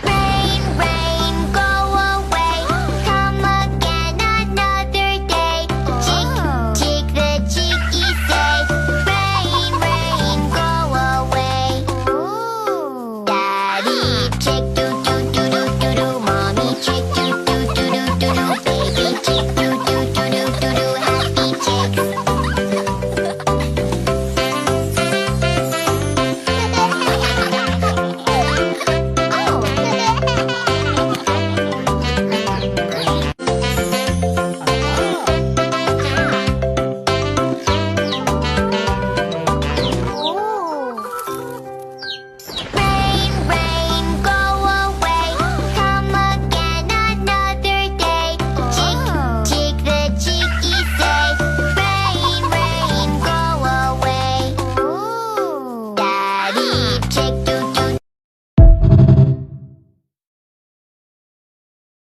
Rain, rain, go away. Come again another day. Chick, chick, the chickie say. Rain, rain, go away. Daddy chick, do do do do do do. Mommy chick, do do do do do do. Baby chick, do do do do do do. Happy chicks. Rain, rain, go away. Come again another day. Chick, chick, the chickie say. Rain, rain, go away. Daddy chick.